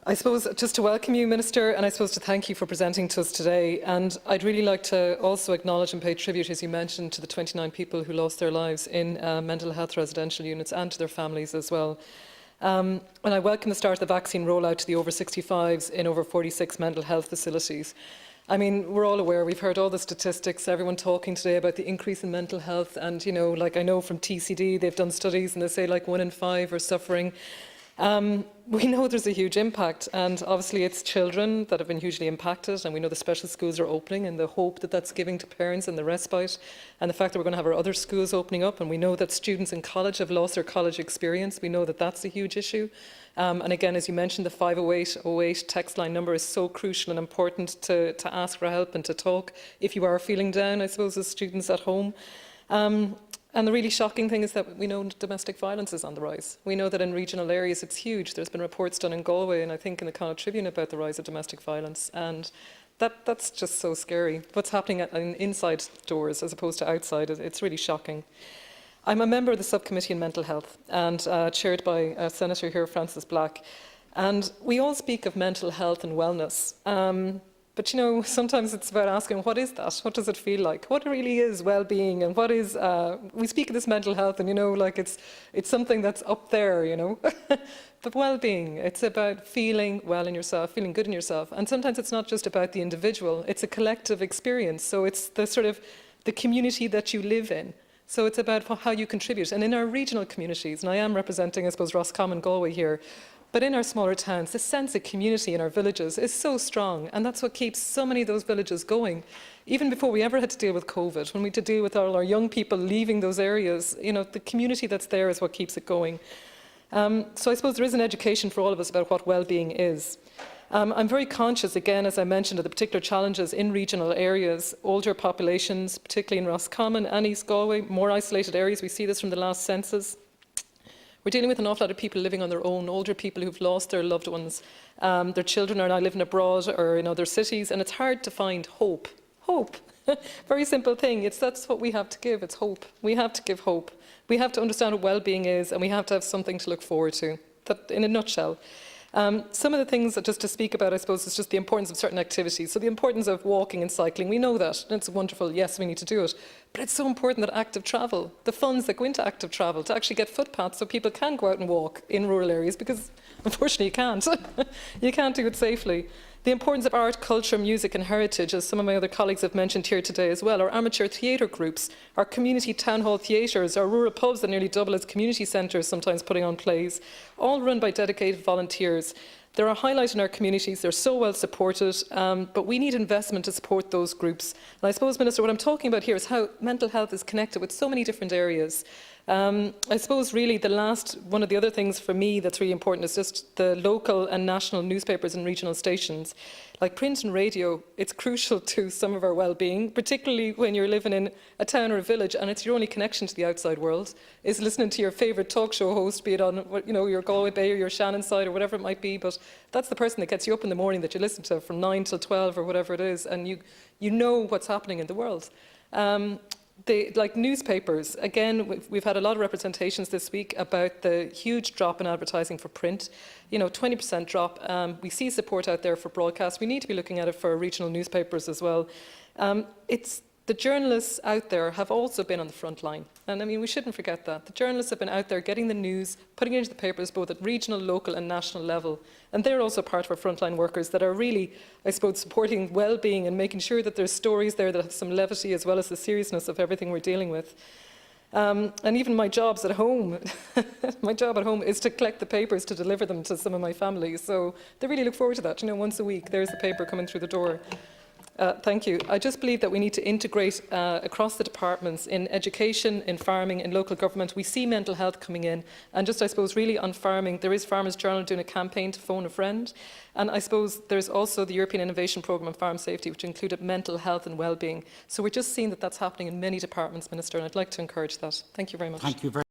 I suppose just to welcome you, Minister, and I suppose to thank you for presenting to us today. And I'd really like to also acknowledge and pay tribute, as you mentioned, to the 29 people who lost their lives in mental health residential units and to their families as well. And I welcome the start of the vaccine rollout to the over 65s in over 46 mental health facilities. I mean, we're all aware, we've heard all the statistics, everyone talking today about the increase in mental health. And, you know, like I know from TCD, they've done studies and they say like 1 in 5 are suffering. We know there's a huge impact, and obviously it's children that have been hugely impacted, and we know the special schools are opening, and the hope that that's giving to parents and the respite, and the fact that we're going to have our other schools opening up, and we know that students in college have lost their college experience. We know that that's a huge issue. And again, as you mentioned, the 50808 text line number is so crucial and important to ask for help and to talk if you are feeling down, I suppose, as students at home. And the really shocking thing is that we know domestic violence is on the rise. We know that in regional areas it's huge. There's been reports done in Galway and I think in the Connaught Tribune about the rise of domestic violence. And that's just so scary. What's happening inside doors as opposed to outside, it's really shocking. I'm a member of the subcommittee on mental health and chaired by a Senator here, Francis Black. And we all speak of mental health and wellness. But, you know, sometimes it's about asking, what is that? What does it feel like? What really is well-being? And what is, we speak of this mental health and, you know, like it's something that's up there, you know. But well-being, it's about feeling well in yourself, feeling good in yourself. And sometimes it's not just about the individual, it's a collective experience. So it's the sort of the community that you live in. So it's about how you contribute. And in our regional communities, and I am representing, I suppose, Roscommon, Galway here, but in our smaller towns, the sense of community in our villages is so strong, and that's what keeps so many of those villages going. Even before we ever had to deal with COVID, when we had to deal with all our young people leaving those areas, you know, the community that's there is what keeps it going. So I suppose there is an education for all of us about what well-being is. I'm very conscious, again, as I mentioned, of the particular challenges in regional areas, older populations, particularly in Roscommon and East Galway, more isolated areas. We see this from the last census. We're dealing with an awful lot of people living on their own, older people who've lost their loved ones. Their children are now living abroad or in other cities, and it's hard to find hope. Hope. Very simple thing. That's what we have to give. It's hope. We have to give hope. We have to understand what well-being is, and we have to have something to look forward to. That, in a nutshell. Some of the things that just to speak about, I suppose, is just the importance of certain activities. So the importance of walking and cycling, we know that, and it's wonderful, yes, we need to do it. But it's so important that active travel, the funds that go into active travel, to actually get footpaths so people can go out and walk in rural areas, because unfortunately you can't. You can't do it safely. The importance of art, culture, music and heritage, as some of my other colleagues have mentioned here today as well, our amateur theatre groups, our community town hall theatres, our rural pubs that nearly double as community centres, sometimes putting on plays, all run by dedicated volunteers. They're a highlight in our communities, they're so well supported, but we need investment to support those groups. And I suppose, Minister, what I'm talking about here is how mental health is connected with so many different areas. I suppose really one of the other things for me that's really important is just the local and national newspapers and regional stations. Like print and radio, it's crucial to some of our well-being, particularly when you're living in a town or a village and it's your only connection to the outside world, is listening to your favourite talk show host, be it on, you know, your Galway Bay or your Shannon side or whatever it might be, but that's the person that gets you up in the morning that you listen to from 9 till 12 or whatever it is, and you know what's happening in the world. Like newspapers, again, we've had a lot of representations this week about the huge drop in advertising for print. You know, 20% drop. We see support out there for broadcast. We need to be looking at it for regional newspapers as well. The journalists out there have also been on the front line. And I mean, we shouldn't forget that. The journalists have been out there getting the news, putting it into the papers, both at regional, local and national level. And they're also part of our frontline workers that are really, I suppose, supporting well-being and making sure that there's stories there that have some levity as well as the seriousness of everything we're dealing with. And even my jobs at home, my job at home is to collect the papers to deliver them to some of my family. So they really look forward to that. You know, once a week, there's the paper coming through the door. Thank you. I just believe that we need to integrate across the departments in education, in farming, in local government. We see mental health coming in, and just I suppose really on farming, there is Farmers Journal doing a campaign to phone a friend, and I suppose there's also the European Innovation Programme on Farm Safety, which included mental health and well-being. So we're just seeing that that's happening in many departments, Minister, and I'd like to encourage that. Thank you very much. Thank you very